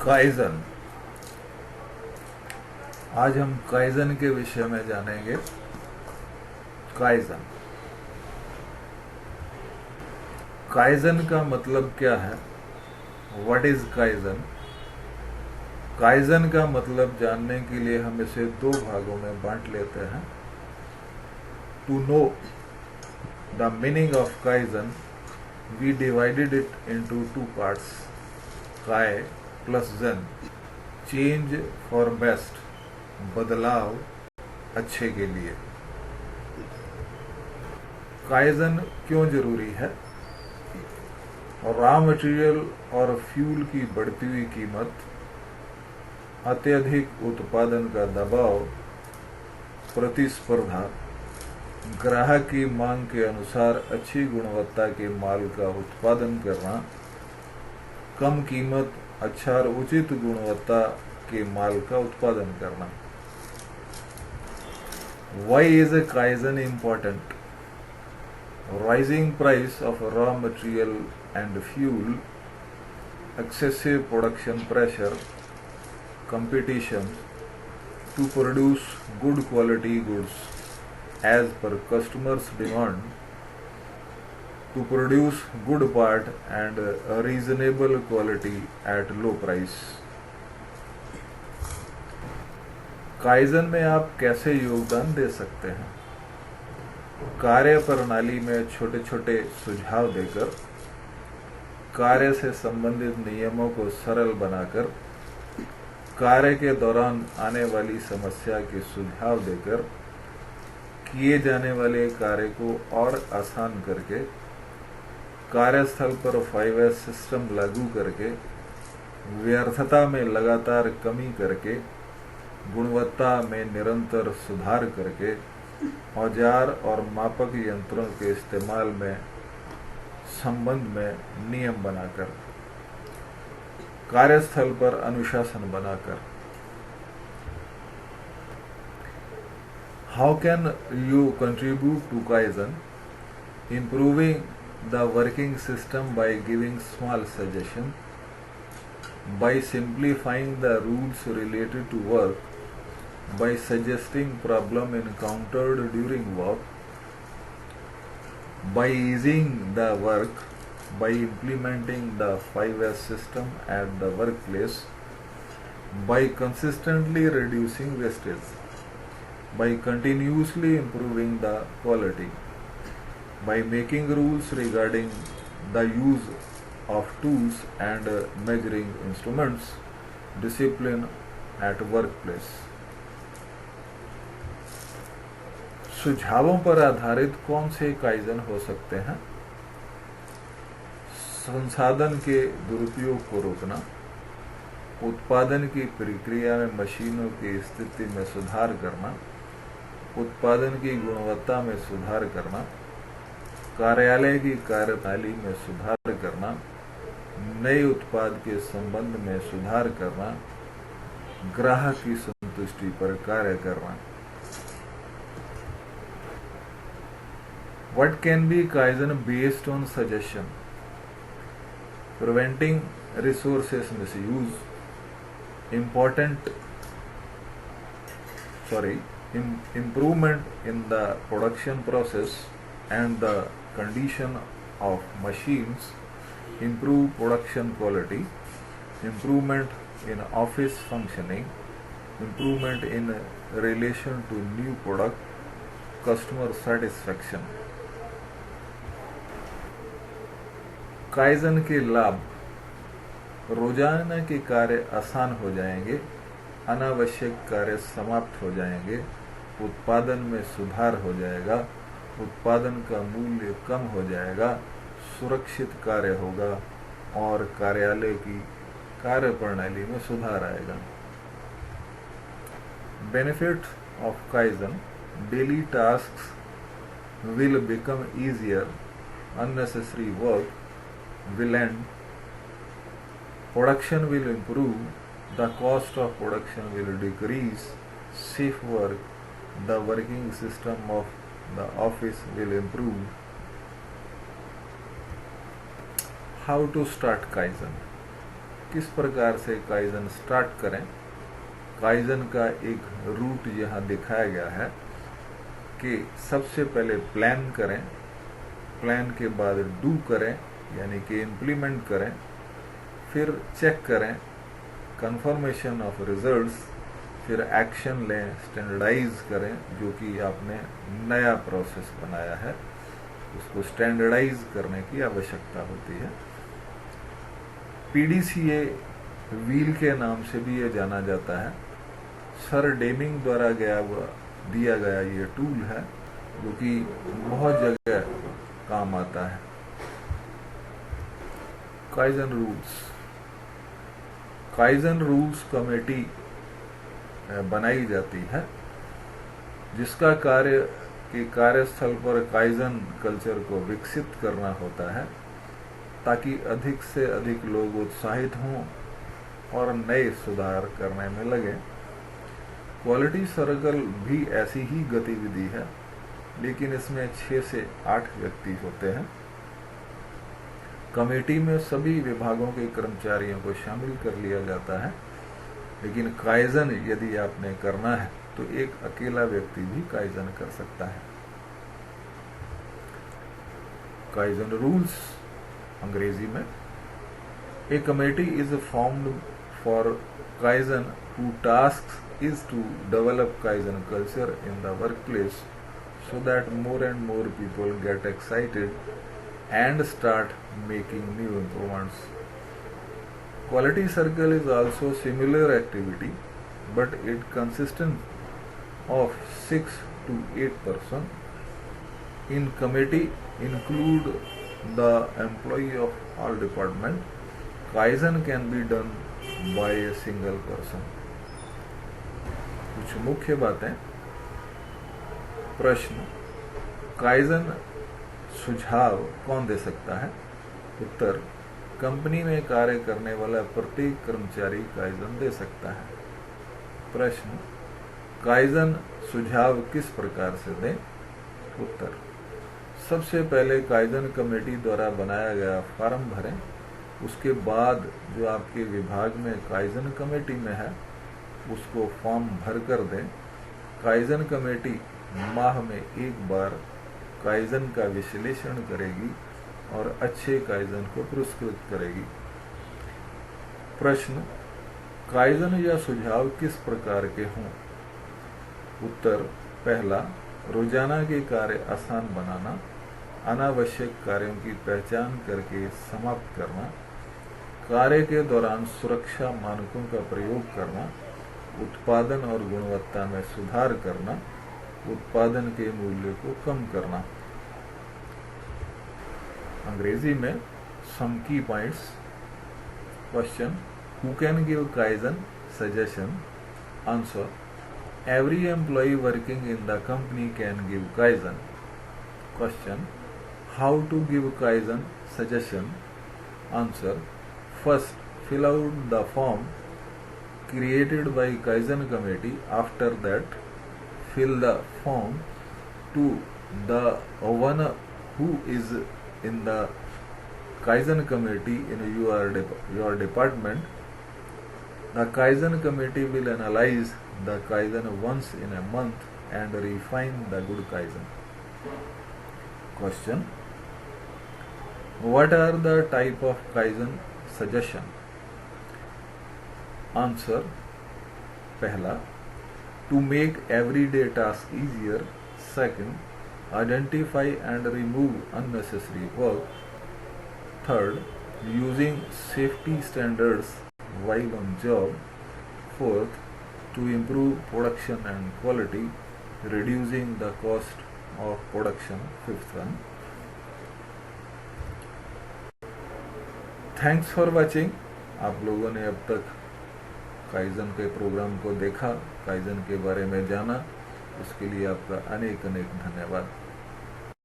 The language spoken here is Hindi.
काइजन। आज हम काइजन के विषय में जानेंगे। काइजन काइजन का मतलब क्या है? What is kaizen? काइजन का मतलब जानने के लिए हम इसे दो भागों में बांट लेते हैं। To know the meaning of kaizen we divided it into two parts, kai plus zen. Change for best, बदलाव अच्छे के लिए। काइजन क्यों जरूरी है? रॉ मटेरियल और फ्यूल की बढ़ती हुई कीमत, अत्यधिक उत्पादन का दबाव, प्रतिस्पर्धा, ग्राहक की मांग के अनुसार अच्छी गुणवत्ता के माल का उत्पादन करना, कम कीमत अच्छा और उचित गुणवत्ता के माल का उत्पादन करना। Why is a Kaizen important? Rising price of raw material and fuel, excessive production pressure, competition to produce good quality goods as per customers' demand, to produce good part and a reasonable quality at low price. Kaizen में आप कैसे योगदान दे सकते हैं? कार्य प्रणाली में छोटे छोटे सुझाव देकर, कार्य से संबंधित नियमों को सरल बनाकर, कार्य के दौरान आने वाली समस्या के सुझाव देकर, किए जाने वाले कार्य को और आसान करके, कार्यस्थल पर 5S सिस्टम लागू करके, व्यर्थता में लगातार कमी करके, गुणवत्ता में निरंतर सुधार करके, औजार और मापक यंत्रों के इस्तेमाल में संबंध में नियम बनाकर, कार्यस्थल पर अनुशासन बनाकर। How can you contribute to kaizen? Improving the working system by giving small suggestion, by simplifying the rules related to work, by suggesting problem encountered during work, by easing the work, by implementing the 5S system at the workplace, by consistently reducing wastage, by continuously improving the quality, by making rules regarding the use of tools and measuring instruments, discipline at workplace। सुझावों पर आधारित कौन से काइजन हो सकते हैं? संसाधन के दुरुपयोग को रोकना, उत्पादन की प्रक्रिया में मशीनों की स्थिति में सुधार करना, उत्पादन की गुणवत्ता में सुधार करना, कार्यालय की कार्यप्रणाली में सुधार करना, नए उत्पाद के संबंध में सुधार करना, ग्राहक की संतुष्टि पर कार्य करना। What can be Kaizen based on suggestion? Preventing resources misuse, improvement in the production process and the condition of machines, improve production quality, improvement in office functioning, improvement in relation to new product, customer satisfaction। Kaizen के लाभ: रोजाना के कार्य आसान हो जाएंगे, अनावश्यक कार्य समाप्त हो जाएंगे, उत्पादन में सुधार हो जाएगा, उत्पादन का मूल्य कम हो जाएगा, सुरक्षित कार्य होगा और कार्यालय की कार्यप्रणाली में सुधार आएगा। Benefit of kaizen: daily tasks will become easier, unnecessary work will end, production will improve, the cost of production will decrease, safe work, the working system of the office will improve। How to start Kaizen? किस प्रकार से काइजन स्टार्ट करें। काइजन का एक रूट यहाँ दिखाया गया है कि सबसे पहले प्लान करें, प्लान के बाद डू करें यानी कि इम्प्लीमेंट करें, फिर चेक करें, कंफर्मेशन ऑफ रिजल्ट्स, फिर एक्शन लें, स्टैंडर्डाइज करें, जो कि आपने नया प्रोसेस बनाया है उसको स्टैंडर्डाइज करने की आवश्यकता होती है। पीडीसीए व्हील के नाम से भी ये जाना जाता है। सर डेमिंग द्वारा दिया गया ये टूल है जो कि बहुत जगह काम आता है। Kaizen rules. Kaizen rules committee बनाई जाती है जिसका कार्य कि कार्यस्थल पर काइजन कल्चर को विकसित करना होता है ताकि अधिक से अधिक लोग उत्साहित हों और नए सुधार करने में लगे। क्वालिटी सर्कल भी ऐसी ही गतिविधि है, लेकिन इसमें 6 से 8 व्यक्ति होते हैं। कमेटी में सभी विभागों के कर्मचारियों को शामिल कर लिया जाता है, लेकिन काइजन यदि आपने करना है तो एक अकेला व्यक्ति भी काइजन कर सकता है। काइजन रूल्स अंग्रेजी में। A committee is formed for kaizen who task is to develop kaizen culture in the workplace so that more and more people get excited and start making new improvements. Quality circle is also similar activity, but it consists of 6 to 8 persons. In committee include the employee of all department. Kaizen can be done by a single person. कुछ मुख्य बातें। प्रश्न, काइजन सुझाव कौन दे सकता है? उत्तर, कंपनी में कार्य करने वाला प्रत्येक कर्मचारी काइजन दे सकता है। प्रश्न, काइजन सुझाव किस प्रकार से दें? उत्तर, सबसे पहले काइजन कमेटी द्वारा बनाया गया फॉर्म भरें, उसके बाद जो आपके विभाग में काइजन कमेटी में है उसको फॉर्म भर कर दें। काइजन कमेटी माह में एक बार काइजन का विश्लेषण करेगी और अच्छे काइजन को पुरस्कृत करेगी। प्रश्न, काइजन या सुझाव किस प्रकार के हों? उत्तर, पहला, रोजाना के कार्य आसान बनाना, अनावश्यक कार्यों की पहचान करके समाप्त करना, कार्य के दौरान सुरक्षा मानकों का प्रयोग करना, उत्पादन और गुणवत्ता में सुधार करना, उत्पादन के मूल्य को कम करना। अंग्रेजी में some key points. Question, who can give kaizen suggestion? Answer, every employee working in the company can give kaizen. Question, how to give kaizen suggestion? Answer, first fill out the form created by Kaizen committee. After that, fill the form to the one who is in the Kaizen committee in your department. The Kaizen committee will analyze the Kaizen once in a month and refine the good Kaizen. Question, what are the type of Kaizen suggestion? Answer, पहला, to make everyday task easier. Second, identify and remove unnecessary work. Third, using safety standards while on job. Fourth, to improve production and quality, reducing the cost of production. Fifth one. Thanks for watching. आप लोगों ने अब तक काइजन के प्रोग्राम को देखा, काइजन के बारे में जाना, उसके लिए आपका अनेक अनेक धन्यवाद।